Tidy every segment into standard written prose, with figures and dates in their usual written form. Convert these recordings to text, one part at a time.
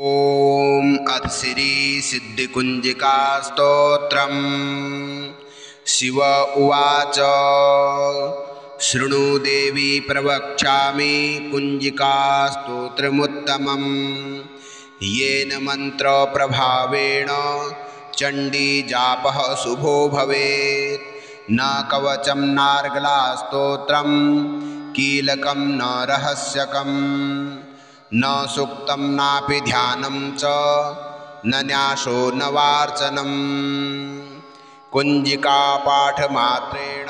ॐ अथ श्री सिद्धिकुञ्जिका स्तोत्रम्। शिव उवाच शृणु देवी प्रवक्ष्यामि कुञ्जिका स्तोत्रमुत्तमम्। येन मन्त्रप्रभावेण चण्डीजापः शुभो भवेत्। न कवचं नार्गला स्तोत्रं कीलकं न रहस्यकम्। न सूक्तं नापि ध्यानं च न न्यासो न वार्चनम्। कुञ्जिका पाठमात्रेण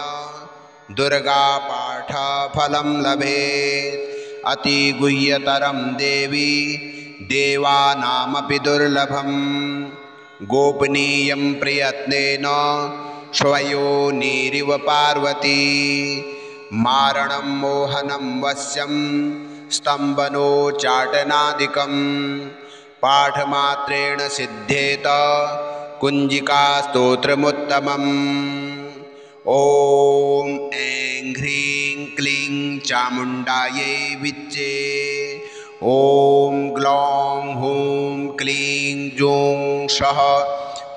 दुर्गा पाठफलं लभेत्। अतिगुह्यतरं देवी देवानामपि दुर्लभम्। गोपनीयं प्रयत्नेन स्वयोनिरिव पार्वती। मारणं मोहनं वश्यं स्तम्भनोच्चाटनादिकम्। पाठमात्रेण सिद्धेत कुञ्जिका स्तोत्रमुत्तमम्। ॐ ऐं ह्रीं क्लीं चामुण्डायै विच्चे। ॐ ग्लौं हूं क्लीं जूं सः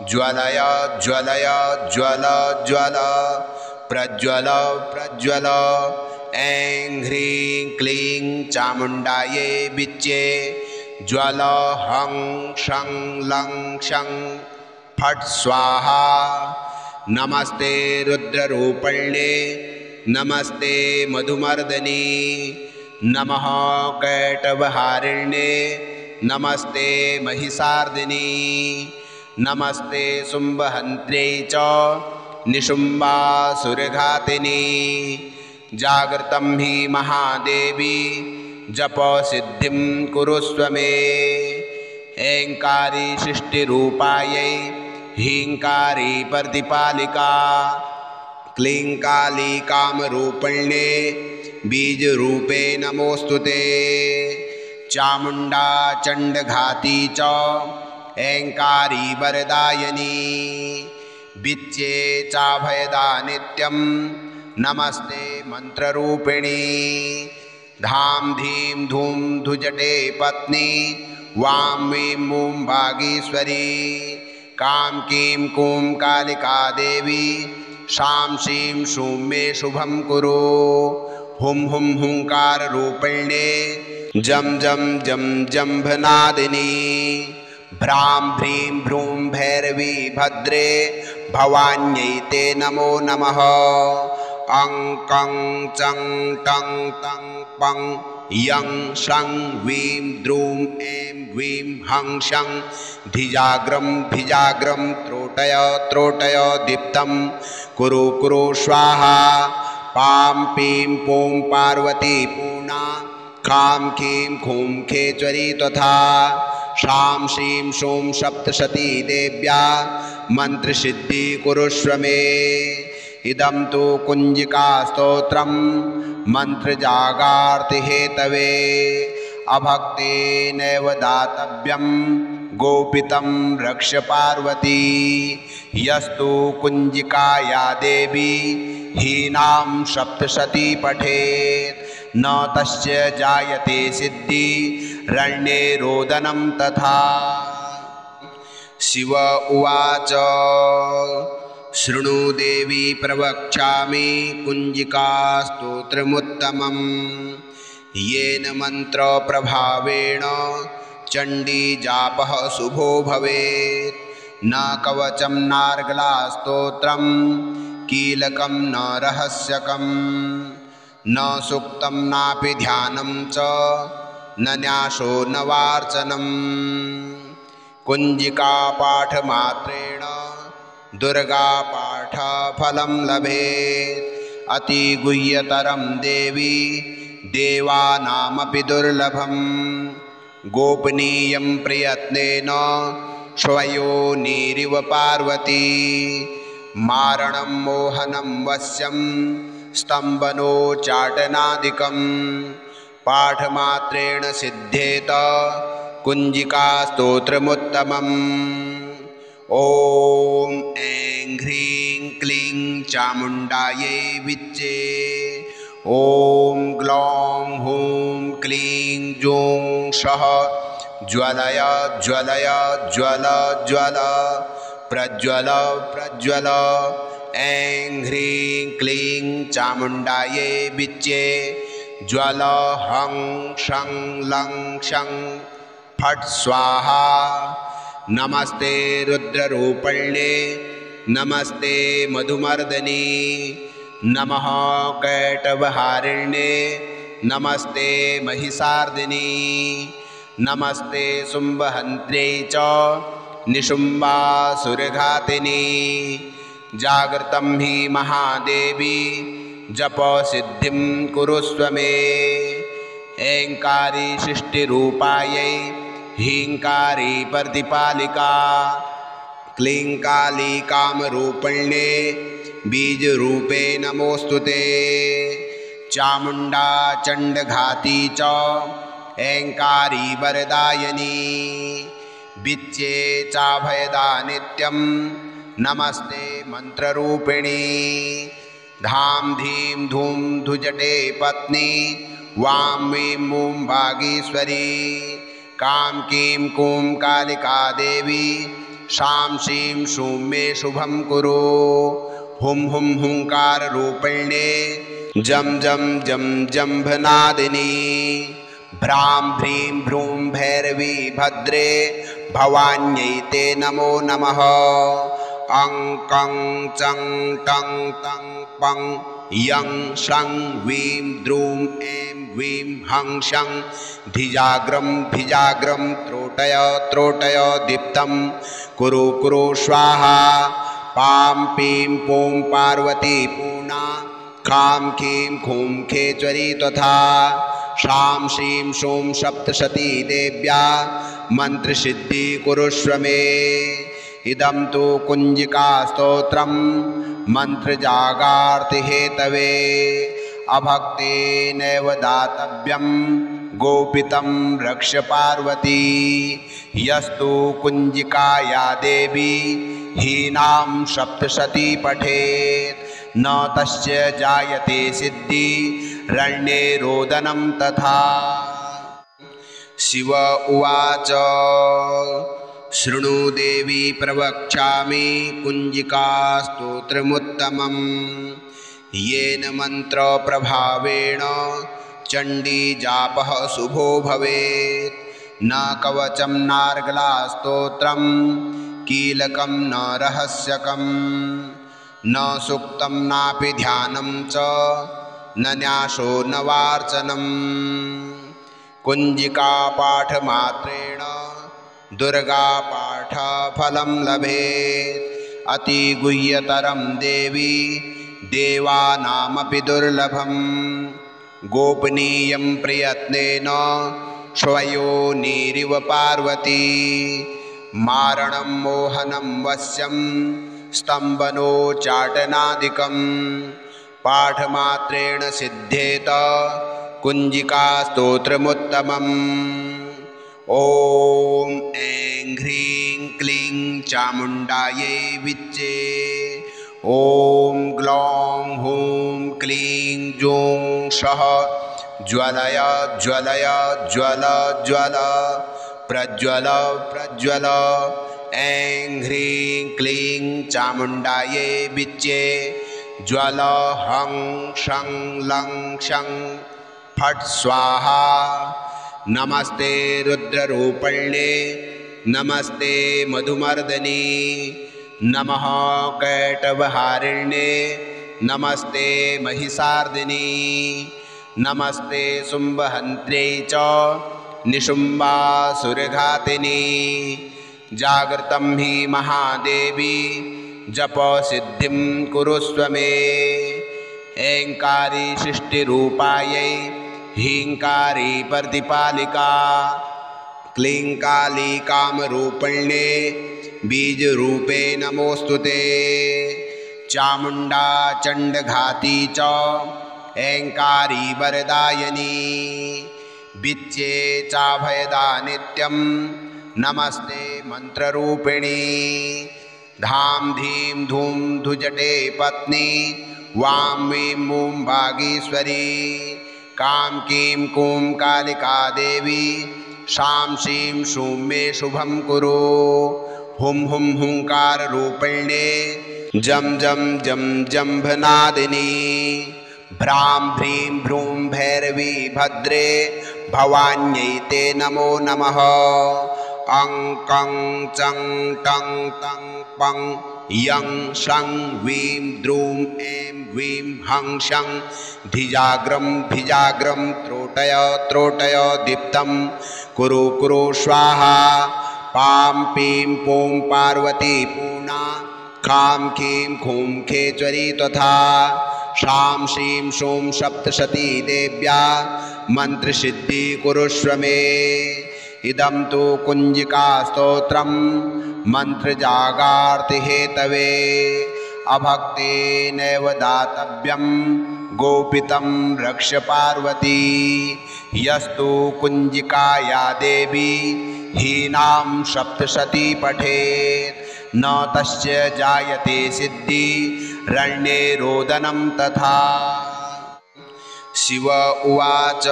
ज्वलय ज्वलय ज्वल ज्वल प्रज्वल प्रज्वल। ऐं ह्रीं क्लीं चामुण्डायै विच्चे। ज्वल हं शं लं क्षं फट् स्वाहा। नमस्ते रुद्ररूपण्ये नमस्ते मधुमर्दनी। नमः कैटभहारिण्ये नमस्ते महिषार्दिनी। नमस्ते शुम्भहन्त्र्यै च निशुम्भासुरघातिनी। जागृतं हि महादेवी जप सिद्धिं कुरुस्व मे। ऐङ्कारी सृष्टिरूपायै ह्रीङ्कारी प्रतिपालिका। क्लीङ्काली कामरूपिण्ये बीजरूपे नमोऽस्तु ते। चामुण्डा चण्डघाती च ऐङ्कारी वरदायिनी। विच्चे चाभयदा नित्यं नमस्ते मन्त्ररूपिणी। धाम धीं धूं धुजटे पत्नी वां वीं मूं भागीश्वरी। कां कीं कूं कालिका देवी शां शीं शूं मे शुभं कुरु। हुं हुं हुंकाररूपिण्ये जं जं जं जम्भनादिनी। भ्रां भ्रीं भ्रूं भैरवी भद्रे भवान्यै ते नमो नमः। अं कं चं टं तं पं यं शं वीं द्रूं ऐं वीं हं शं धिजाग्रं भिजाग्रं त्रोटय त्रोटय दीप्तं कुरु कुरु स्वाहा। पां पीं पूं पार्वती पूर्णा। खां खीं खूं खेचरी तथा। शां शीं शूं सप्तशती देव्या मन्त्रसिद्धि कुरुष्व मे। इदं तु कुञ्जिका स्तोत्रं मन्त्रजागार्तिहेतवे। अभक्तेनैव दातव्यं गोपितं रक्ष पार्वती। यस्तु कुञ्जिकाया देवी हीनां सप्तशती पठेत् न तस्य जायते सिद्धि रण्ये रोदनं तथा। शिव उवाच शृणु देवी प्रवक्ष्यामि कुञ्जिका स्तोत्रमुत्तमम्। येन मन्त्रप्रभावेण चण्डीजापः शुभो भवेत्। न कवचं नार्गला स्तोत्रं कीलकं न रहस्यकम्। न सूक्तं नापि ध्यानं च न न्यासो न वार्चनम्। कुञ्जिका पाठमात्रेण दुर्गा पाठफलं लभेत्। अतिगुह्यतरं देवी देवानामपि दुर्लभम्। गोपनीयं प्रयत्नेन स्वयोनिरिव पार्वती। मारणं मोहनं वश्यं स्तम्भनोच्चाटनादिकम्। पाठमात्रेण सिद्धेत कुञ्जिका स्तोत्रमुत्तमम्। ॐ ऐं ह्रीं क्लीं चामुण्डायै विच्चे। ॐ ग्लौं हूं क्लीं जूं सः ज्वलय ज्वलय ज्वल ज्वल प्रज्वल प्रज्वल ऐं ह्रीं क्लीं चामुण्डायै विच्चे ज्वल हं शं लं क्षं फट् स्वाहा। नमस्ते रुद्ररूपण्ये नमस्ते मधुमर्दनी नमः कैटभहारिण्ये नमस्ते महिषार्दिनी नमस्ते शुम्भहन्त्र्यै च निशुम्भासुरघातिनी। जागृतं हि महादेवी जपसिद्धिं कुरुष्व मे। ऐङ्कारी सृष्टिरूपायै ह्रीङ्कारी प्रतिपालिका क्लीङ्काली कामरूपिण्ये बीजरूपे नमोऽस्तुते। चामुण्डा चण्डघाती च ऐङ्कारी वरदायिनी विच्चे चाभयदा नित्यं नमस्ते मन्त्ररूपिणी। धाम धीं धूं धुजटे पत्नी वां वीं मूं भागीश्वरी कां कीं कूं कालिका देवी शां शीं शूं मे शुभं कुरु। हुं हुं हुंकाररूपिण्ये जं जं जं जम्भनादिनी भ्रां भ्रीं भ्रूं भैरवी भद्रे भवान्यै ते नमो नमः। अं कं चं टं तं पं यं शं वीं द्रूं ऐं वीं हं शं धिजाग्रं भिजाग्रं त्रोटय त्रोटय दीप्तं कुरु कुरु स्वाहा। पां पीं पूं पार्वती पूर्णा खां कीं खूं खेचरी तथा शां शीं शूं सप्तशती देव्या मन्त्रसिद्धि कुरुष्व मे। इदं तु कुञ्जिका स्तोत्रं मन्त्रजागार्तिहेतवे अभक्तेनैव दातव्यं गोपितं रक्ष पार्वती। यस्तु कुञ्जिकाया देवी हीनां सप्तशती पठेत् न तस्य जायते सिद्धि रण्ये रोदनं तथा। शिव उवाच शृणु देवी प्रवक्ष्यामि कुञ्जिका स्तोत्रमुत्तमं येन मन्त्रप्रभावेण चण्डीजापः शुभो भवेत्। न कवचं नार्गलास्तोत्रं कीलकं न रहस्यकं न सूक्तं नापि ध्यानं च न न्यासो न वार्चनं। कुञ्जिकापाठमात्रेण दुर्गापाठफलं लभेत्। अतिगुह्यतरं देवी देवानामपि दुर्लभं गोपनीयं प्रयत्नेन स्वयोनिरिव पार्वती। मारणं मोहनं वश्यं स्तम्भनोच्चाटनादिकं पाठमात्रेण सिद्धेत कुञ्जिका स्तोत्रमुत्तमम्। ॐ ऐं ह्रीं क्लीं चामुण्डायै विच्चे ॐ ग्लौं हूं क्लीं जूं सः ज्वलय ज्वलय ज्वल ज्वल प्रज्वल प्रज्वल ऐं ह्रीं क्लीं चामुण्डायै विच्चे ज्वल हं शं लं क्षं फट् स्वाहा। नमस्ते रुद्ररूपण्ये नमस्ते मधुमर्दनी नमः कैटभहारिण्ये नमस्ते महिषार्दिनी नमस्ते शुम्भहन्त्र्यै च निशुम्भासुरघातिनी। जागृतं हि महादेवी जपसिद्धिं कुरुष्व मे। ऐङ्कारी सृष्टिरूपायै ह्रीङ्कारी प्रतिपालिका क्लीङ्काली कामरूपिण्ये बीजरूपे नमोऽस्तुते। चामुण्डा चण्डघाती च ऐङ्कारी वरदायिनी विच्चे चाभयदा नित्यं नमस्ते मन्त्ररूपिणी। धाम धीं धूं धुजटे पत्नी वां वीं मूं भागीश्वरी कां कीं कूं कालिका देवी शां शीं शूं मे शुभं कुरु। हुं हुं हुंकाररूपिण्ये जं जं जं जम्भनादिनी भ्रां भ्रीं भ्रूं भैरवी भद्रे भवान्यै ते नमो नमः। अं कं चं टं तं पं यं शं वीं द्रूं ऐं वीं हं शं धिजाग्रं भिजाग्रं त्रोटय त्रोटय दीप्तं कुरु कुरु स्वाहा। पां पीं पूं पार्वती पूर्णा खां खीं खूं खेचरी तथा शां शीं शूं सप्तशती देव्या मन्त्रसिद्धि कुरुष्व मे। इदं तु कुञ्जिका स्तोत्रं मन्त्रजागार्तिहेतवे अभक्तेनैव दातव्यं गोपितं रक्ष पार्वती। यस्तु कुञ्जिकाया देवी हीनां सप्तशती पठेत् न तस्य जायते सिद्धि रण्ये रोदनं तथा। शिव उवाच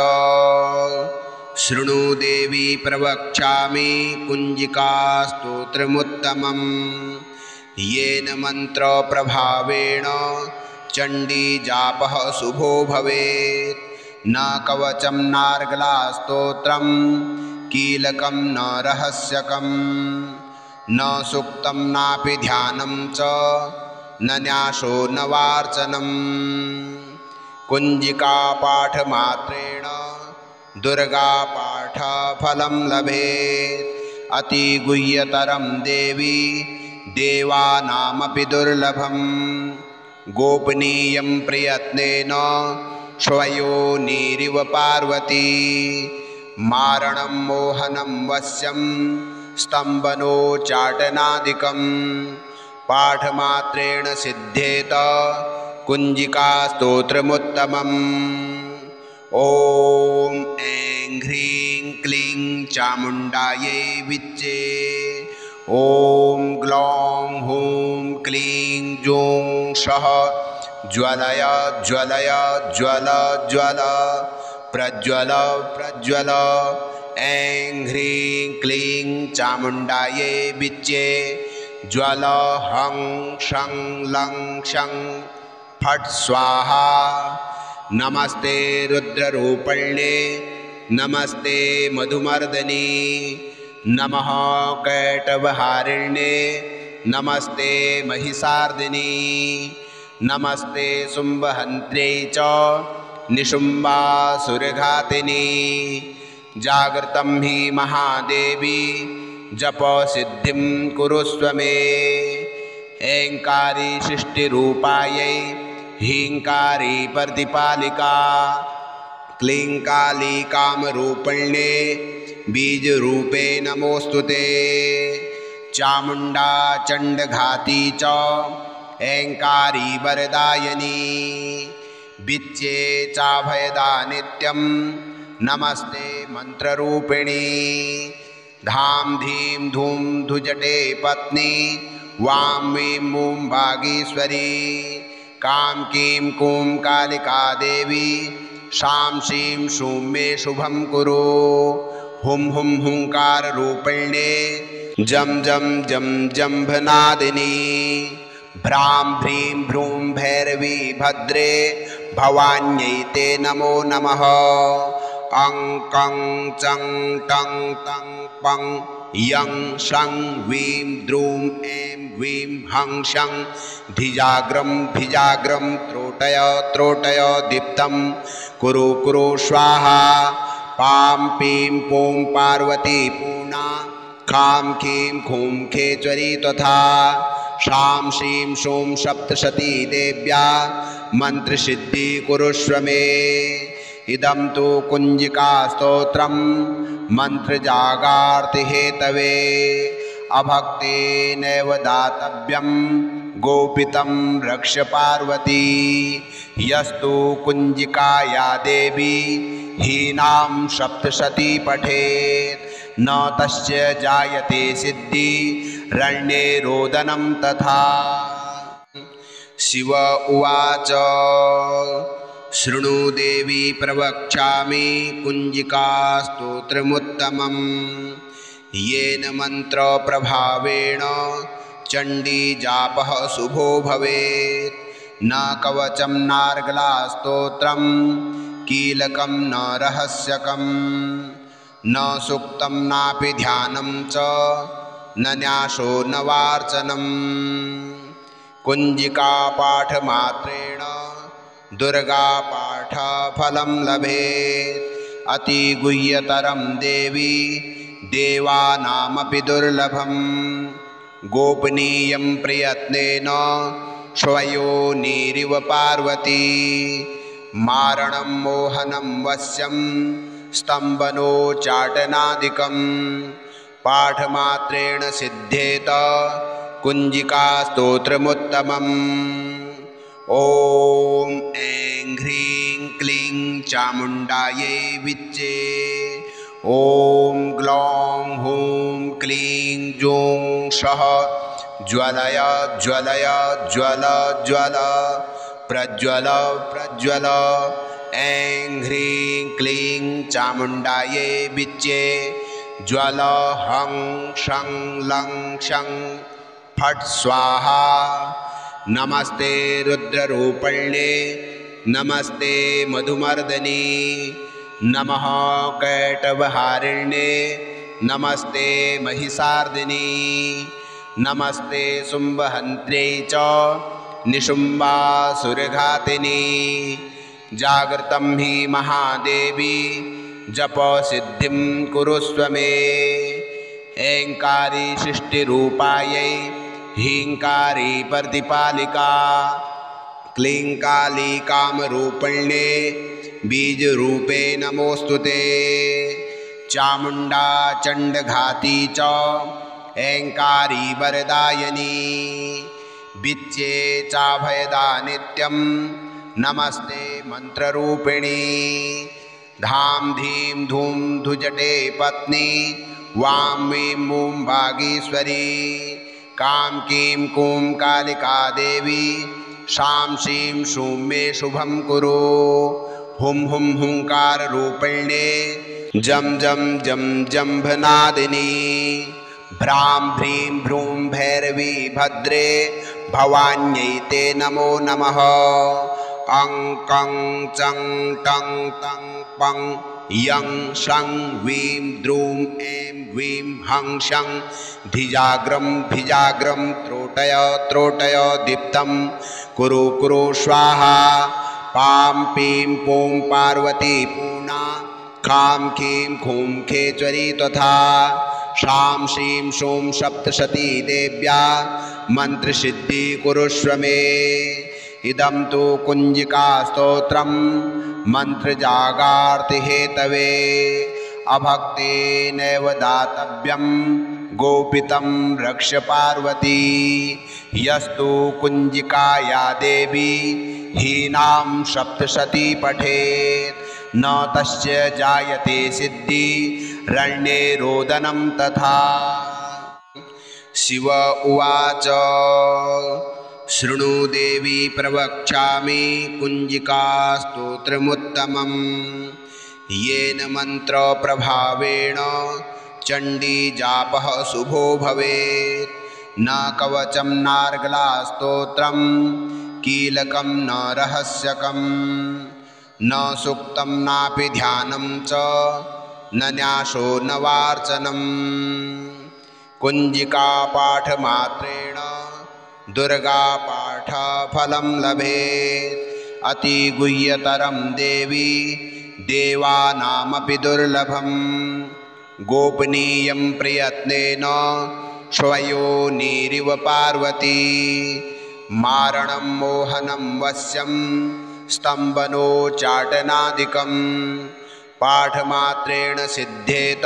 शृणु देवी प्रवक्ष्यामि कुञ्जिका स्तोत्रमुत्तमं येन मन्त्रप्रभावेण चण्डी जापः शुभो भवेत्। न कवचं नार्गला स्तोत्रं कीलकं न रहस्यकं न सूक्तं नापि ध्यानं च न न्यासो न वार्चनं। कुञ्जिका पाठमात्रेण दुर्गा पाठफलं लभेत्। अतिगुह्यतरं देवी देवानामपि दुर्लभं गोपनीयं प्रयत्नेन स्वयोनिरिव पार्वती। मारणं मोहनं वश्यं स्तम्भनोच्चाटनादिकं पाठमात्रेण सिद्धेत कुञ्जिका स्तोत्रमुत्तमम्। ॐ ऐं ह्रीं क्लीं चामुण्डायै विच्चे। ॐ ग्लौं हूं क्लीं जूं सः ज्वलय ज्वलय ज्वल ज्वल प्रज्वल प्रज्वल। ऐं ह्रीं क्लीं चामुण्डायै विच्चे ज्वल हं शं लं शं फट् स्वाहा। नमस्ते रुद्ररूपण्ये नमस्ते मधुमर्दनी नमः कैटभहारिण्ये नमस्ते महिषार्दिनी नमस्ते शुम्भहन्त्र्यै च निशुम्भासुरघातिनी। जागृतं हि महादेवी जप सिद्धिं कुरुष्व मे। ऐङ्कारी सृष्टिरूपायै हीङ्कारी प्रतिपालिका क्लीङ्काली कामरूपिण्ये बीजरूपे नमोऽस्तु ते। चामुण्डा चण्डघाती च ऐङ्कारी वरदायिनी विच्चे चाभयदा नित्यं नमस्ते मन्त्ररूपिणी। धां धीं धूं धुजटे पत्नी वां वीं मूं भागीश्वरी कां कीं कूं कालिका देवी शां शीं शूं मे शुभं कुरु। हुं हुं हुंकाररूपिण्ये जं जं जं जम्भनादिनी भ्रां भ्रीं भ्रूं भैरवी भद्रे भवान्यै ते नमो नमः। अं कं चं टं तं पं यं शं वीं द्रूं ऐं वीं हं शं धिजाग्रं भिजाग्रं त्रोटय त्रोटय दीप्तं कुरु कुरु स्वाहा। पां पीं पूं पार्वती पूर्णा खां खीं खूं खेचरी तथा शां शीं शूं सप्तशती देव्या मन्त्रसिद्धि कुरुष्व मे। इदं तु कुञ्जिका स्तोत्रं मन्त्रजागार्तिहेतवे अभक्तेनैव दातव्यं गोपितं रक्ष पार्वती। यस्तु कुञ्जिकाया देवी हीनां सप्तशती पठेत् न तस्य जायते सिद्धि रण्ये रोदनं तथा। शिव उवाच शृणु देवी प्रवक्ष्यामि कुञ्जिकास्तोत्रमुत्तमम् येन मन्त्रप्रभावेण चण्डीजापः शुभो भवेत्। न कवचं नार्गलास्तोत्रं कीलकं न रहस्यकं न सूक्तं नापि ध्यानं च न न्यासो न वार्चनम्। कुञ्जिकापाठमात्रेण दुर्गापाठफलं लभेत्। अतिगुह्यतरं देवी देवानामपि दुर्लभम्। गोपनीयं प्रयत्नेन स्वयोनिरिव पार्वती। मारणं मोहनं वश्यं स्तम्भनोच्चाटनादिकं पाठमात्रेण सिद्धेत कुञ्जिकास्तोत्रमुत्तमम्। ॐ ऐं ह्रीं क्लीं चामुण्डायै विच्चे। ॐ ग्लौं हूं क्लीं जूं सः ज्वलय ज्वलय ज्वल ज्वल प्रज्वल प्रज्वल। ऐं ह्रीं क्लीं चामुण्डायै विच्चे। ज्वल हं शं लं शं फट् स्वाहा। नमस्ते रुद्ररूपण्ये नमस्ते मधुमर्दनी नमः कैटभहारिण्ये नमस्ते महिषार्दिनी नमस्ते शुम्भहन्त्र्यै च निशुम्भासुरघातिनी। जागृतं हि महादेवी जपसिद्धिं कुरुष्व मे। ऐङ्कारी सृष्टिरूपायै ह्रीङ्कारी प्रतिपालिका। क्लीङ्काली कामरूपिण्ये बीजरूपे नमोऽस्तुते। चामुण्डा चण्डघाती च ऐङ्कारी वरदायिनी। विच्चे चाभयदा नित्यं नमस्ते मन्त्ररूपिणी। धाम धीं धूं धुजटे पत्नी वां वीं मूं भागीश्वरी। कां कीं कूं कालिका देवी शां शीं शूं मे शुभं कुरु। हुं हुं हुंकाररूपिण्ये जं जं जं जम्भनादिनी। भ्रां भ्रीं भ्रूं भैरवी भद्रे भवान्यै ते नमो नमः। अं कं चं टं तं पं यं शं वीं द्रूं ऐं वीं हं शं धिजाग्रं भिजाग्रं त्रोटय त्रोटय दीप्तं कुरु कुरु स्वाहा। पां पीं पूं पार्वती पूर्णा। खां कीं खूं खेचरी तथा। शां शीं शूं सप्तशती देव्या मन्त्रसिद्धि कुरुष्व मे। इदं तु कुञ्जिकास्तोत्रं मन्त्रजागार्तिहेतवे। अभक्तेनैव दातव्यं गोपितं रक्ष पार्वती। यस्तु कुञ्जिकाया देवी हीनां सप्तशती पठेत् न तस्य जायते सिद्धि रण्ये रोदनं तथा। शिव उवाच शृणु देवी प्रवक्ष्यामि कुञ्जिकास्तोत्रमुत्तमम् येन मन्त्रप्रभावेण चण्डीजापः शुभो भवेत्। न कवचं नार्गलास्तोत्रं कीलकं न रहस्यकं न सूक्तं नापि ध्यानं च न न्यासो न वार्चनम्। कुञ्जिकापाठमात्रेण दुर्गापाठफलं लभेत्। अतिगुह्यतरं देवी देवानामपि दुर्लभम्। गोपनीयं प्रयत्नेन स्वयोनिरिव पार्वती। मारणं मोहनं वश्यं स्तम्भनोच्चाटनादिकं पाठमात्रेण सिद्धेत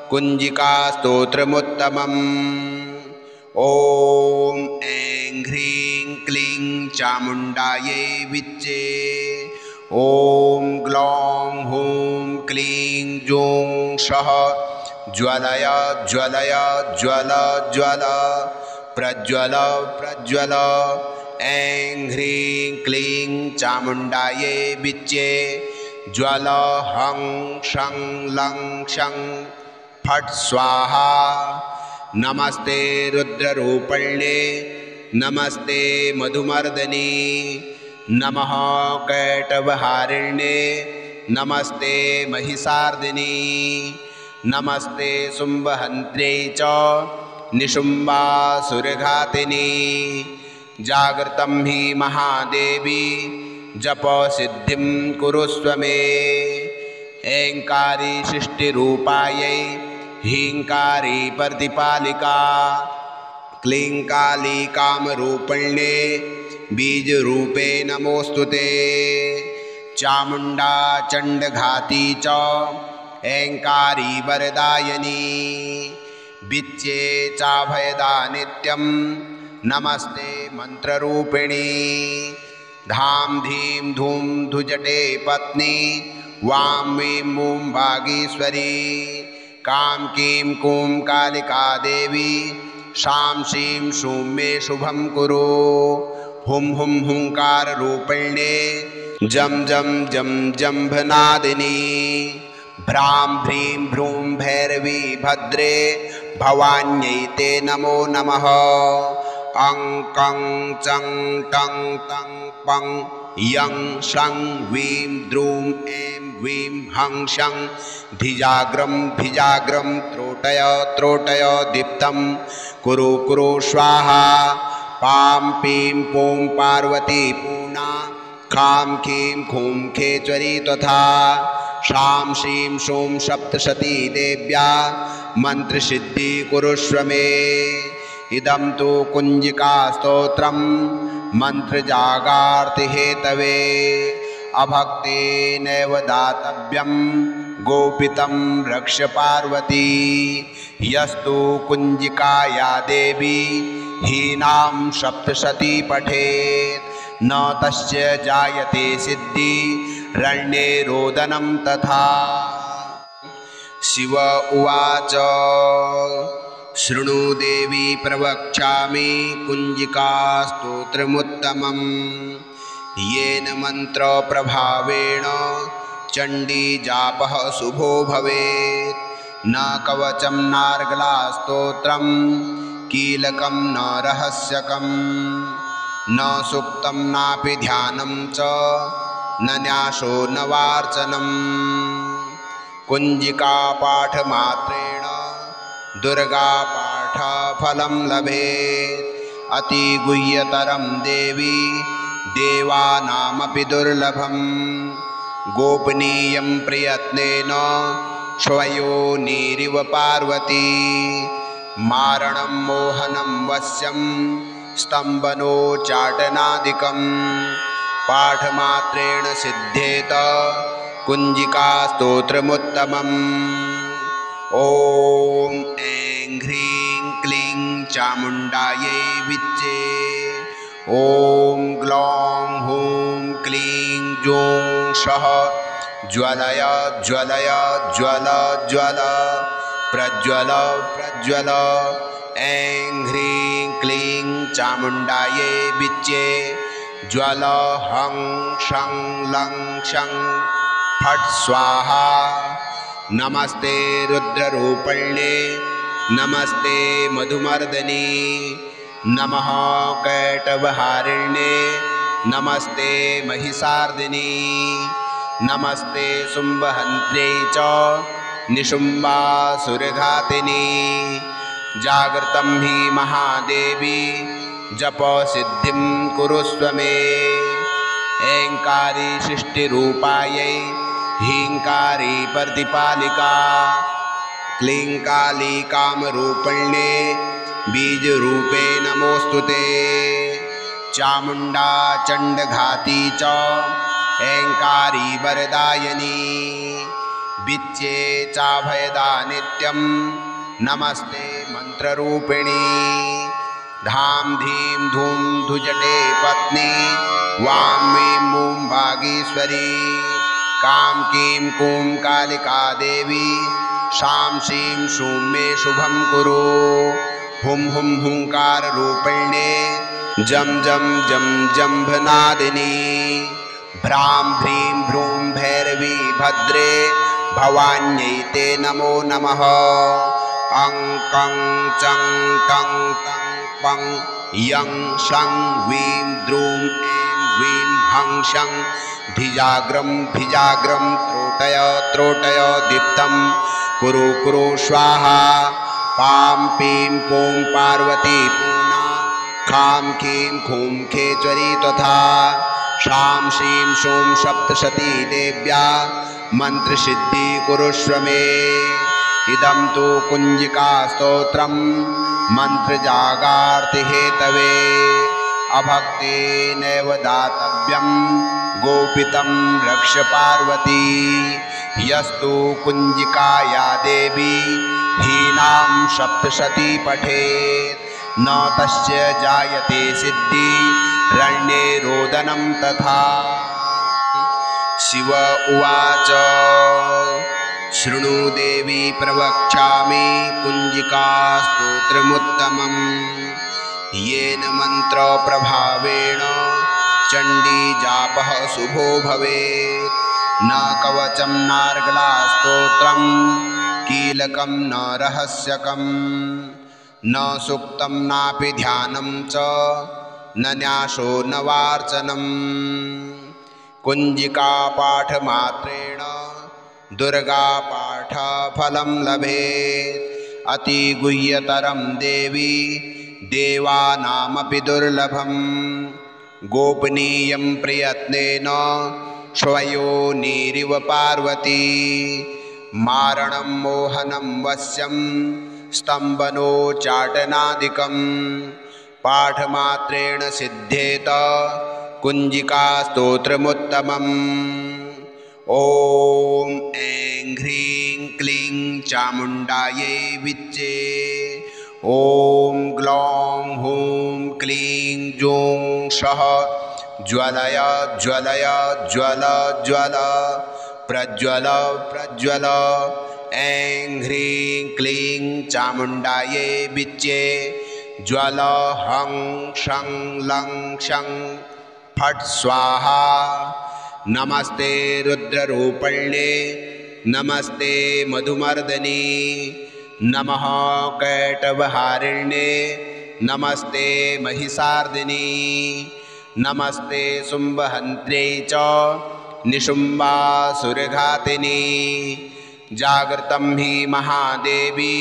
कुञ्जिकास्तोत्रमुत्तमम्। ॐ ऐं ह्रीं क्लीं चामुण्डायै विच्चे। ॐ ग्लौं हूं क्लीं जूं सः ज्वलय ज्वलय ज्वल ज्वल प्रज्वल प्रज्वल। ऐं ह्रीं क्लीं चामुण्डायै विच्चे ज्वल हं शं लं क्षं फट् स्वाहा। नमस्ते रुद्ररूपण्ये नमस्ते मधुमर्दनी नमः कैटभहारिण्ये नमस्ते महिषार्दिनी नमस्ते शुम्भहन्त्र्यै च निशुम्भासुरघातिनी। जागृतं हि महादेवी जपसिद्धिं कुरुष्व मे। ऐङ्कारी सृष्टिरूपायै ह्रीङ्कारी प्रतिपालिका क्लीङ्काली कामरूपिण्ये बीजरूपे नमोऽस्तुते। चामुण्डा चण्डघाती च ऐङ्कारी वरदायिनी विच्चे चाभयदा नित्यं नमस्ते मन्त्ररूपिणी। धाम धीं धूं धुजटे पत्नी वां वीं मूं भागीश्वरी कां कीं कूं कालिका देवी शां शीं शूं मे शुभं कुरु। हुं हुं हुंकाररूपिण्ये जं जं जं जम्भनादिनी भ्रां भ्रीं भ्रूं भैरवी भद्रे भवान्यै ते नमो नमः। अं कं चं टं तं पं यं शं वीं द्रूं ऐं वीं हं शं धिजाग्रं भिजाग्रं त्रोटय त्रोटय दीप्तं कुरु कुरु स्वाहा। पां पीं पूं पार्वती पूर्णा खां खीं खूं खेचरी तथा शां शीं शूं सप्तशती देव्या मन्त्रसिद्धि कुरुष्व मे। इदं तु कुञ्जिकास्तोत्रं मन्त्रजागार्तिहेतवे अभक्तेनैव दातव्यं गोपितं रक्ष पार्वती। यस्तु कुञ्जिकाया देवी हीनां सप्तशती पठेत् न तस्य जायते सिद्धि रण्ये रोदनं तथा। शिव उवाच शृणु देवी प्रवक्ष्यामि कुञ्जिकास्तोत्रमुत्तमं येन मन्त्रप्रभावेण चण्डीजापः शुभो भवेत्। न कवचं नार्गलास्तोत्रं कीलकं न रहस्यकं न सूक्तं नापि ध्यानं च न न्यासो न वार्चनं। कुञ्जिकापाठमात्रेण दुर्गापाठफलं लभेत्। अतिगुह्यतरं देवी देवानामपि दुर्लभं गोपनीयं प्रयत्नेन स्वयोनिरिव पार्वती। मारणं मोहनं वश्यं स्तम्भनोच्चाटनादिकं पाठमात्रेण सिद्धेत कुञ्जिकास्तोत्रमुत्तमम्। ॐ ऐं ह्रीं क्लीं चामुण्डायै विच्चे ॐ ग्लौं हूं क्लीं जूं सः ज्वलय ज्वलय ज्वल ज्वल प्रज्वल प्रज्वल। ऐं ह्रीं क्लीं चामुण्डायै विच्चे ज्वल हं शं लं क्षं फट् स्वाहा। नमस्ते रुद्ररूपण्ये नमस्ते मधुमर्दनी नमः कैटभहारिण्ये नमस्ते महिषार्दिनी नमस्ते शुम्भहन्त्र्यै च निशुम्भासुरघातिनी। जागृतं हि महादेवी जपसिद्धिं कुरुष्व मे। ऐङ्कारी सृष्टिरूपायै ह्रीङ्कारी प्रतिपालिका क्लीङ्काली कामरूपिण्ये बीजरूपे नमोऽस्तुते। चामुण्डा चण्डघाती च ऐङ्कारी वरदायिनी विच्चे चाभयदा नित्यं नमस्ते मन्त्ररूपिणी। धाम धीं धूं धुजटे पत्नी वां वीं मूं भागीश्वरी कां कीं कूं कालिका देवी शां शीं शूं मे शुभं कुरु। हुं हुं हुंकाररूपिण्ये जं जं जं जम्भनादिनी भ्रां भ्रीं भ्रूं भैरवी भद्रे भवान्यै ते नमो नमः। अं कं चं टं तं पं यं शं वीं द्रूं ऐं वीं हं शं धिजाग्रं भिजाग्रं त्रोटय त्रोटय दीप्तं कुरु कुरु स्वाहा। पां पीं पूं पार्वती पूर्णा खां कीं खूं खेचरी तथा शां शीं शूं सप्तशती देव्या मन्त्रसिद्धि कुरुष्व मे। इदं तु कुञ्जिकास्तोत्रं मन्त्रजागार्तिहेतवे अभक्तेनैव दातव्यं गोपितं रक्ष पार्वती। यस्तु कुञ्जिकाया देवी हीनां सप्तशती पठेत् न तस्य जायते सिद्धि रण्ये रोदनं तथा। शिव उवाच शृणु देवी प्रवक्ष्यामि कुञ्जिकास्तोत्रमुत्तमम् येन मन्त्रप्रभावेण चण्डीजापः शुभो भवेत्। न कवचं नार्गलास्तोत्रं कीलकं न रहस्यकं न सूक्तं नापि ध्यानं च न न्यासो न वार्चनं। कुञ्जिकापाठमात्रेण दुर्गापाठफलं लभेत्। अतिगुह्यतरं देवी देवानामपि दुर्लभं गोपनीयं प्रयत्नेन स्वयोनिरिव पार्वती। मारणं मोहनं वश्यं स्तम्भनोच्चाटनादिकं पाठमात्रेण सिद्धेत कुञ्जिकास्तोत्रमुत्तमम्। ॐ ऐं ह्रीं क्लीं चामुण्डायै विच्चे। ॐ ग्लौं हूं क्लीं जूं सः ज्वलय ज्वलय ज्वल ज्वल प्रज्वल प्रज्वल। ऐं ह्रीं क्लीं चामुण्डायै विच्चे ज्वल हं शं लं शं फट् स्वाहा। नमस्ते रुद्ररूपण्ये नमस्ते मधुमर्दनी नमः कैटभहारिण्ये नमस्ते महिषार्दिनी नमस्ते शुम्भहन्त्र्यै च निशुम्भासुरघातिनी। जागृतं हि महादेवी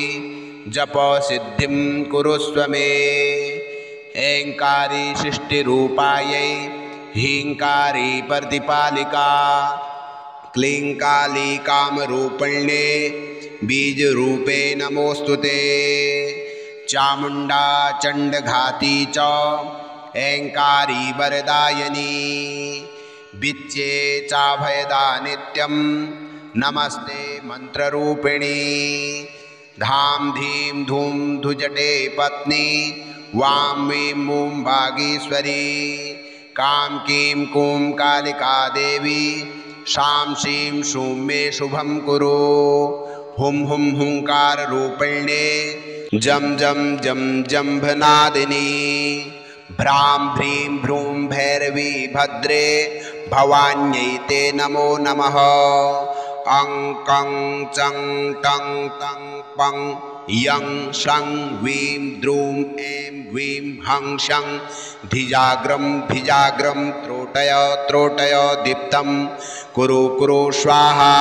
जपसिद्धिं कुरुष्व मे। ऐङ्कारी सृष्टिरूपायै हीङ्कारी प्रतिपालिका क्लीङ्काली कामरूपिण्ये बीजरूपे नमोऽस्तु ते। चामुण्डा चण्डघाती च ऐङ्कारी वरदायिनी विच्चे चाभयदा नित्यं नमस्ते मन्त्ररूपिणी। धां धीं धूं धुजटे पत्नी वां वीं मूं भागीश्वरी कां कीं कूं कालिका देवी शां शीं शूं मे शुभं कुरु। हुं हुं हुंकाररूपिण्ये जं जं जं जम्भनादिनी भ्रां भ्रीं भ्रूं भैरवी भद्रे भवान्यै ते नमो नमः। अं कं चं टं तं पं यं शं वीं द्रूं ऐं वीं हं शं धिजाग्रं भिजाग्रं त्रोटय त्रोटय दीप्तं कुरु कुरु स्वाहा।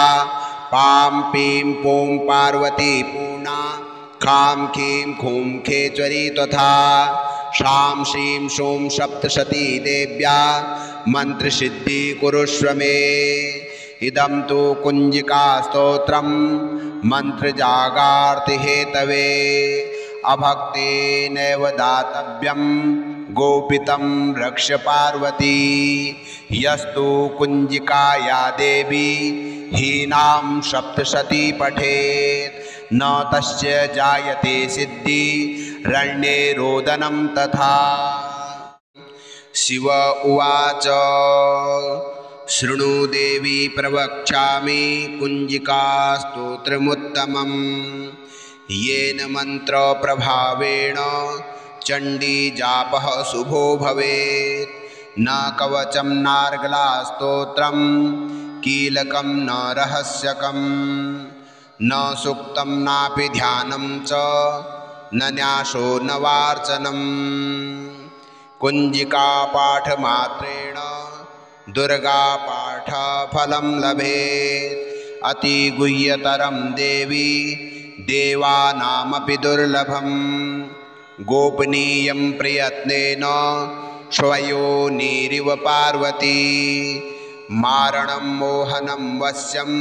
पां पीं पूं पार्वती पूर्णा खां कीं खूं खेचरी तथा शां शीं शूं सप्तशती देव्या मन्त्रसिद्धि कुरुष्व मे। इदं तु कुञ्जिकास्तोत्रं मन्त्रजागार्तिहेतवे अभक्तेनैव दातव्यं गोपितं रक्ष पार्वती। यस्तु कुञ्जिकाया देवी हीनां सप्तशती पठेत् न तस्य जायते सिद्धि रण्ये रोदनं तथा। शिव उवाच शृणु देवी प्रवक्ष्यामि कुञ्जिकास्तोत्रमुत्तमम् येन मन्त्रप्रभावेण चण्डीजापः शुभो भवेत्। न कवचं नार्गलास्तोत्रं कीलकं न रहस्यकं न सूक्तं नापि ध्यानं च न न्यासो न वार्चनम्। कुञ्जिकापाठमात्रेण दुर्गापाठफलं लभेत्। अतिगुह्यतरं देवी देवानामपि दुर्लभम्। गोपनीयं प्रयत्नेन स्वयोनिरिव पार्वती। मारणं मोहनं वश्यं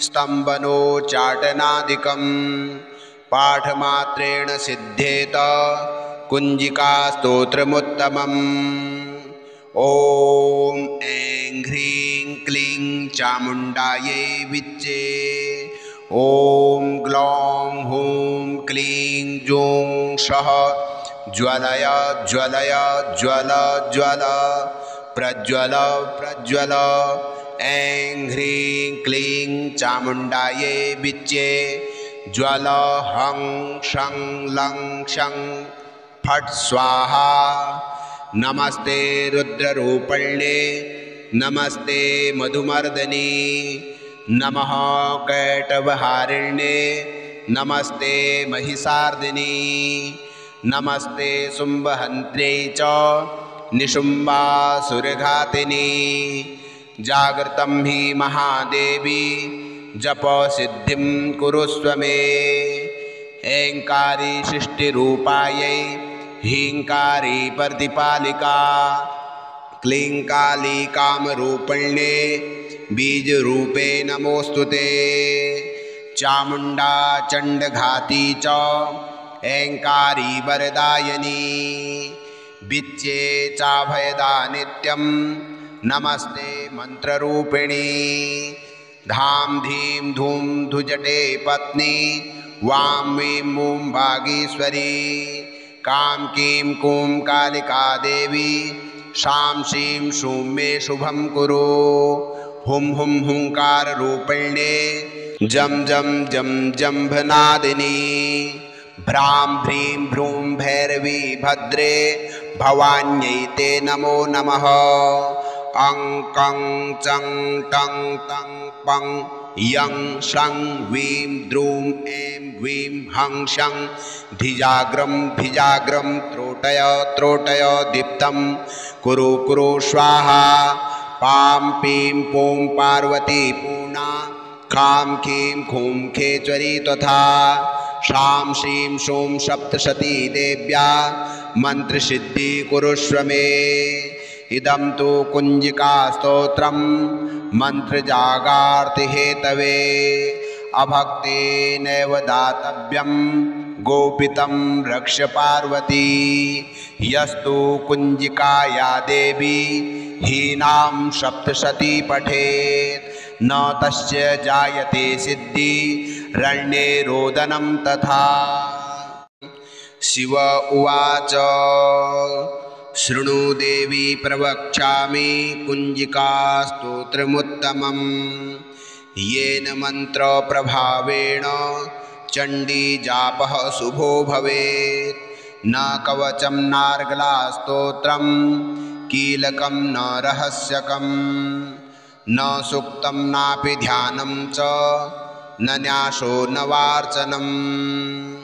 स्तम्भनोच्चाटनादिकं पाठमात्रेण सिद्धेत कुञ्जिकास्तोत्रमुत्तमम्। ॐ ऐं ह्रीं क्लीं चामुण्डायै विच्चे। ॐ ग्लौं हूं क्लीं जूं सः ज्वलय ज्वलय ज्वल ज्वल प्रज्वल प्रज्वल। ऐं ह्रीं क्लीं चामुण्डायै विच्चे। ज्वल हं शं लं शं फट् स्वाहा। नमस्ते रुद्ररूपण्ये नमस्ते मधुमर्दनी नमः कैटभहारिण्ये नमस्ते महिषार्दिनी नमस्ते शुम्भहन्त्र्यै च निशुम्भासुरघातिनी। जागृतं हि महादेवी जपसिद्धिं कुरुष्व मे। ऐङ्कारी सृष्टिरूपायै ह्रीङ्कारी प्रतिपालिका क्लीङ्काली कामरूपिण्ये बीजरूपे नमोऽस्तु ते। चामुण्डा चण्डघाती च ऐङ्कारी वरदायिनी विच्चे चाभयदा नित्यं नमस्ते मन्त्ररूपिणी। धाम धीं धूं धुजटे पत्नी वां वीं मूं वागीश्वरी। कां कीं कूं कालिका देवी शां शीं शूं मे शुभं कुरु। हुं हुं हुंकाररूपिण्ये जं जं जं जम्भनादिनी। भ्रां भ्रीं भ्रूं भैरवी भद्रे भवान्यै ते नमो नमः। अं कं चं टं तं पं यं शं वीं द्रूं ऐं वीं हं शं धिजाग्रं भिजाग्रं त्रोटय त्रोटय दीप्तं कुरु कुरु स्वाहा। पां पीं पूं पार्वती पूर्णा खां खीं खूं खेचरी तथा। शां शीं शूं सप्तशती देव्या मन्त्रसिद्धि कुरुष्व मे। इदं तु कुञ्जिकास्तोत्रं मन्त्रजागार्तिहेतवे। अभक्तेनैव दातव्यं गोपितं रक्ष पार्वती। यस्तु कुञ्जिकाया देवी हीनां सप्तशती पठेत् न तस्य जायते सिद्धि रण्ये रोदनं तथा। शिव उवाच शृणु देवी प्रवक्ष्यामि कुञ्जिकास्तोत्रमुत्तमम्। येन मन्त्रप्रभावेण चण्डीजापः शुभो भवेत्। न कवचं नार्गलास्तोत्रं कीलकं न रहस्यकं न सूक्तं नापि ध्यानं च न न्यासो न वार्चनम्।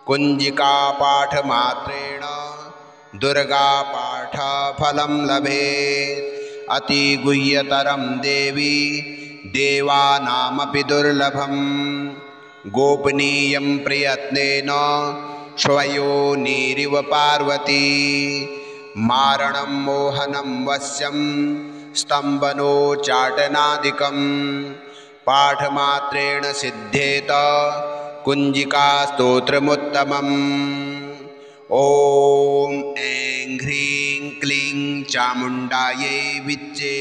कुञ्जिकापाठमात्रेण दुर्गापाठफलं लभेत्। अतिगुह्यतरं देवी देवानामपि दुर्लभम्। गोपनीयं प्रयत्नेन स्वयोनिरिव पार्वती। मारणं मोहनं वश्यं स्तम्भनोच्चाटनादिकं पाठमात्रेण सिद्धेत कुञ्जिकास्तोत्रमुत्तमम्। ॐ ऐं ह्रीं क्लीं चामुण्डायै विच्चे।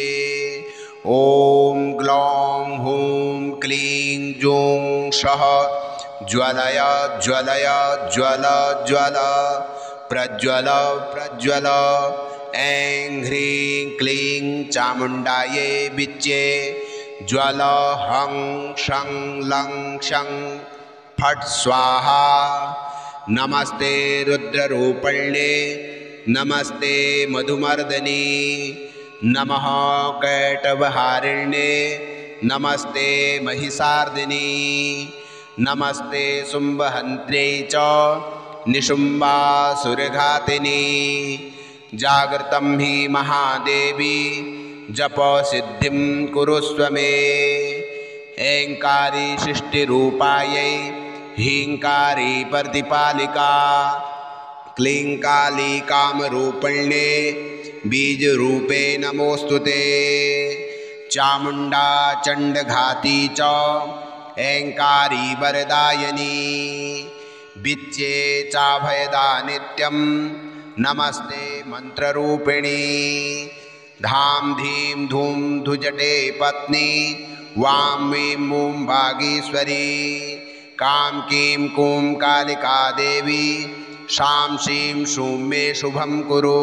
ॐ ग्लौं हूं क्लीं जूं सः ज्वलय ज्वलय ज्वल ज्वल प्रज्वल प्रज्वल। ऐं ह्रीं क्लीं चामुण्डायै विच्चे। ज्वल हं शं लं शं फट् स्वाहा। नमस्ते रुद्ररूपण्ये नमस्ते मधुमर्दनी नमः कैटभहारिण्ये नमस्ते महिषार्दिनी नमस्ते शुम्भहन्त्र्यै च निशुम्बासुरघातिनी जागृतं हि महादेवी जप सिद्धिं कुरुस्व मे ऐङ्कारी सृष्टिरूपायै ह्रीङ्कारी प्रतिपालिका क्लीङ्काली कामरूपिण्ये बीजरूपे नमोऽस्तुते चामुण्डा चण्डघाती च ऐङ्कारी वरदायिनी विच्चे चाभयदा नित्यं नमस्ते मन्त्ररूपिणी धाम धीम धूम धुजटे पत्नी वां वीं मूं भागीश्वरी कां कीं कूं कालिका देवी शां शीं शूं मे शुभं कुरु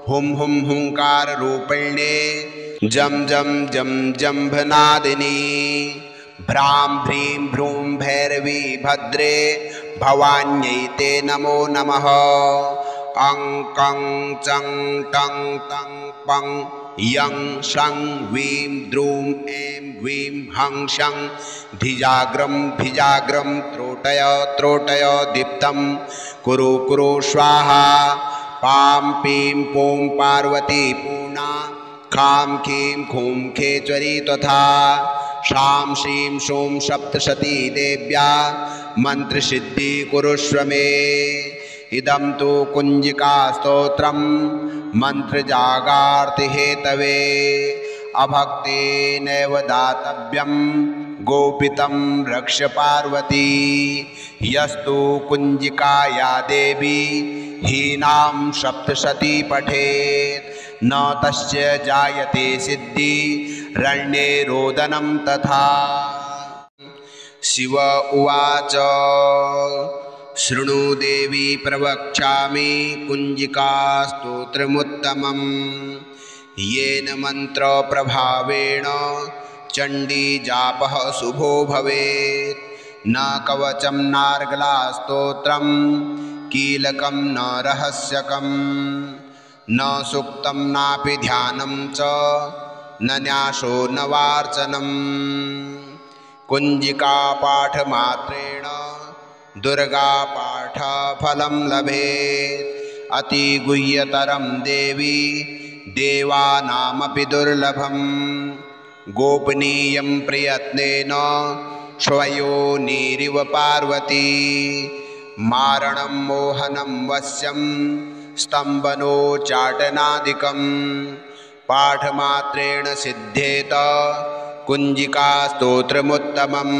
हुं हुं हुंकाररूपिण्ये जं जं जं जम्भनादिनी भ्रां भ्रीं भ्रूं भैरवी भद्रे भवान्यै ते नमो नमः अं कं चं टं तं पं यं शं वीं द्रूं ऐं वीं हं शं धिजाग्रं भिजाग्रं त्रोटय त्रोटय दीप्तं कुरु कुरु स्वाहा पां पीं पूं पार्वती पूर्णा खां खीं खूं खेचरी तथा शां शीं शूं सप्तशती देव्या मन्त्रसिद्धि कुरुष्व मे इदं तु कुञ्जिकास्तोत्रं मन्त्रजागार्तिहेतवे अभक्तेनैव दातव्यं गोपितं रक्ष पार्वती यस्तु कुञ्जिकाया देवी हीनां सप्तशती पठेत् न तस्य जायते सिद्धि रण्ये रोदनं तथा शिव उवाच शृणु देवी प्रवक्ष्यामि कुञ्जिकास्तोत्रमुत्तमम् येन मन्त्रप्रभावेण चण्डीजापः शुभो भवेत् न कवचं नार्गलास्तोत्रं कीलकं न रहस्यकं न सूक्तं नापि ध्यानं च न न्यासो न वार्चनम् कुञ्जिकापाठमात्रेण दुर्गापाठफलं लभेत् अतिगुह्यतरं देवी देवानामपि दुर्लभं गोपनीयं प्रयत्नेन स्वयोनिरिव पार्वती मारणं मोहनं वश्यं स्तम्भनोच्चाटनादिकं पाठमात्रेण सिद्धेत कुञ्जिकास्तोत्रमुत्तमम्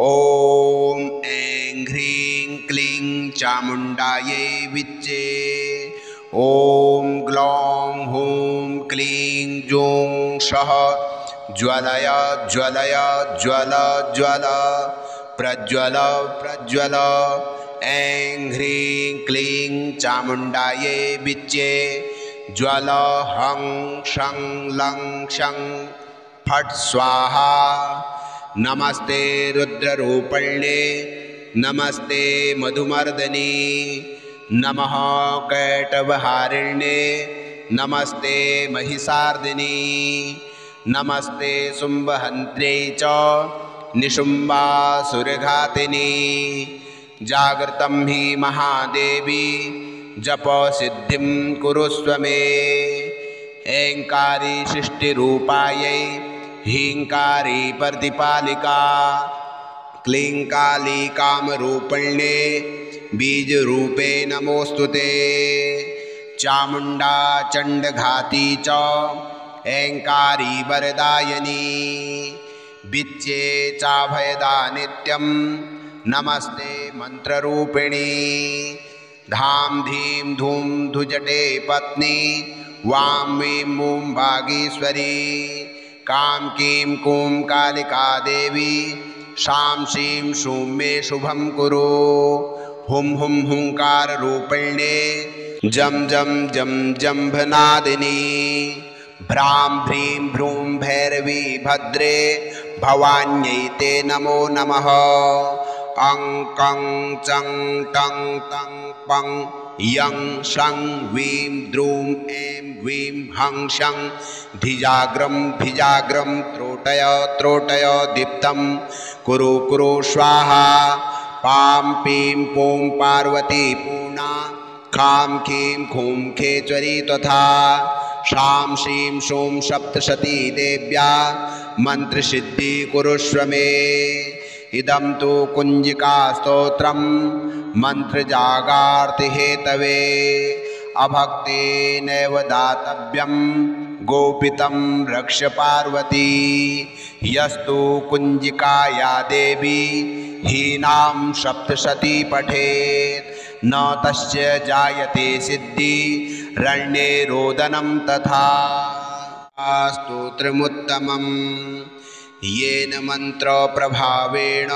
ॐ ऐं ह्रीं क्लीं चामुण्डायै विच्चे ॐ ग्लौं हूं क्लीं जूं सः ज्वलय ज्वलय ज्वल ज्वल प्रज्वल प्रज्वल ऐं ह्रीं क्लीं चामुण्डायै विच्चे ज्वल हं शं लं शं फट् स्वाहा नमस्ते रुद्ररूपण्ये नमस्ते मधुमर्दनी नमः कैटभहारिण्ये नमस्ते महिषार्दिनी नमस्ते शुम्भहन्त्र्यै च निशुम्बासुरघातिनी जागृतं हि महादेवी जप सिद्धिं कुरुस्व मे ऐङ्कारी सृष्टिरूपायै ह्रीङ्कारी प्रतिपालिका क्लीङ्काली कामरूपिण्ये बीजरूपे नमोऽस्तुते चामुण्डा चण्डघाती च ऐङ्कारी वरदायिनी विच्चे चाभयदा नित्यं नमस्ते मन्त्ररूपिणी धाम धीम धूम धुजटे पत्नी वां वीं मूं भागीश्वरी कां कीं कूं कालिका देवी शां शीं शूं मे शुभं कुरु हुं हुं हुंकाररूपिण्ये जं जं जं जम्भनादिनी भ्रां भ्रीं भ्रूं भैरवी भद्रे भवान्यै ते नमो नमः अं कं चं टं तं पं यं शं वीं द्रूं ऐं वीं हं शं धिजाग्रं भिजाग्रं त्रोटय त्रोटय दीप्तं कुरु कुरु स्वाहा पां पीं पूं पार्वती पूर्णा खां खीं खूं खेचरी तथा शां श्रीं शूं सप्तशती देव्या मंत्रसिद्धि कुरुष्व मे। इदं तु कुंजिका स्तोत्रं मंत्रजागार्तिहेतवे अभक्तेनैव दातव्यं गोपितं रक्ष पार्वती। यस्तु कुंजिकाया देवी हीनां सप्तशती पठेत् न तस्य जायते सिद्धि रण्ये रोदनं तथा। स्तोत्रमुत्तमम् येन मंत्र प्रभावेण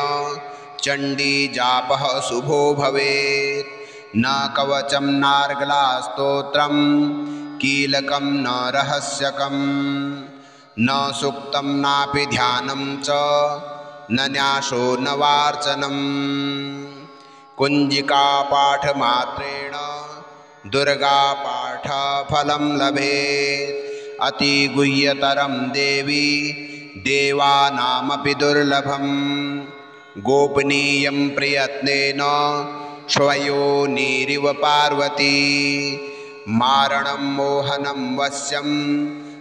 चंडी जापः शुभो भवेत्। न कवचं नार्गला स्तोत्रं कीलकं न रहस्यकं न सूक्तं नापि ध्यानं च न न्यासो न वार्चनम्। कुंजिका पाठमात्रेण दुर्गा पाठफलं लभेत्। अति गुह्यतरं देवी देवानामपि दुर्लभं गोपनीयं प्रयत्नेन स्वयोनिरिव पार्वती। मारणं मोहनं वश्यं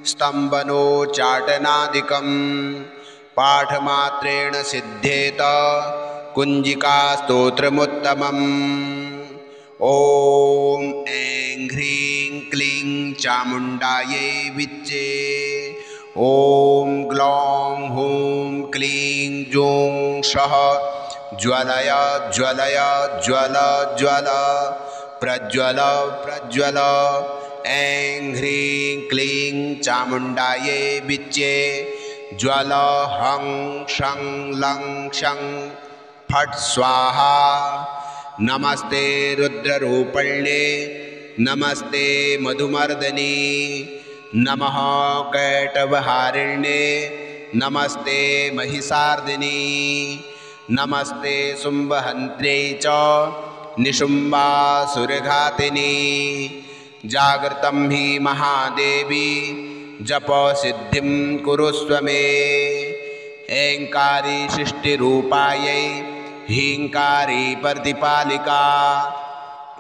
स्तम्भनोच्चाटनादिकं पाठमात्रेण सिद्धेत कुंजिका स्तोत्रमुत्तमम्। ॐ ऐं ह्रीं क्लीं चामुण्डायै विच्चे। ॐ ग्लौं हूं क्लीं जूं सः ज्वलय ज्वलय ज्वल ज्वल प्रज्वल प्रज्वल। ऐं ह्रीं क्लीं चामुण्डायै विच्चे ज्वल हं शं लं शं फट् स्वाहा। नमस्ते रुद्ररूपण्ये नमस्ते मधुमर्दनी नमः कैटभहारिण्ये नमस्ते महिषार्दिनी नमस्ते शुम्भहन्त्र्यै च निशुम्भासुरघातिनी। जागृतं हि महादेवी जपसिद्धिं कुरुष्व मे। ऐङ्कारी सृष्टिरूपायै हीङ्कारी प्रतिपालिका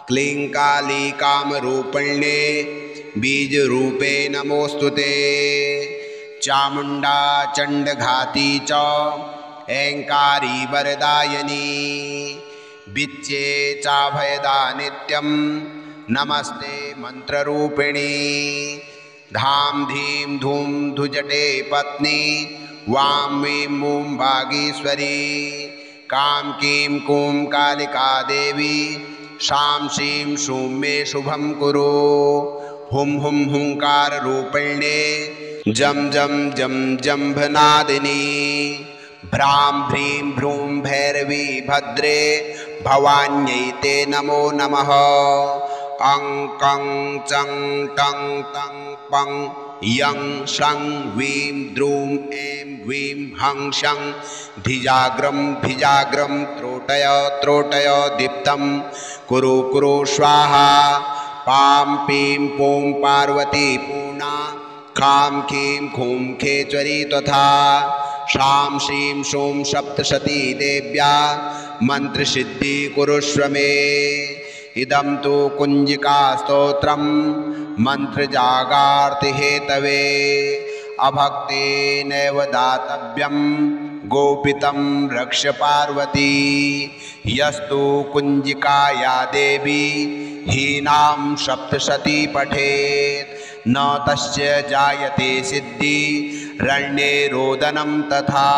क्लीङ्काली कामरूपिण्ये बीजरूपे नमोऽस्तुते। चामुण्डा चण्डघाती च ऐङ्कारी वरदायिनी विच्चे चाभयदा नित्यं नमस्ते मन्त्ररूपिणी। धाम धीं धूं धुजटे पत्नी वां वीं मूं भागीश्वरी कां कीं कूं कालिका देवी शां श्रीं शूं मे शुभं कुरु। हुं हुं हुंकाररूपिण्ये जं जं जं जम्भनादिनी भ्रां भ्रीं भ्रूं भैरवी भद्रे भवान्यै ते नमो नमः। अं कं चं टं तं पं यं शं वीं द्रूं ऐं वीं हं शं धिजाग्रं भिजाग्रं त्रोटय त्रोटय दीप्तं कुरु कुरु स्वाहा। पां पीं पूं पार्वती पूर्णा खां खीं खूं खेचरी तथा शां श्रीं शूं सप्तशती देव्या मंत्रसिद्धि कुरुष्व मे। इदं तु कुंजिका स्तोत्रं मंत्रजागार्तिहेतवे अभक्तेनैव दातव्यं गोपितं रक्ष पार्वती। यस्तु कुंजिकाया देवी हीनां सप्तशती पठेत् न तस्य जायते सिद्धि रण्ये रोदनं तथा।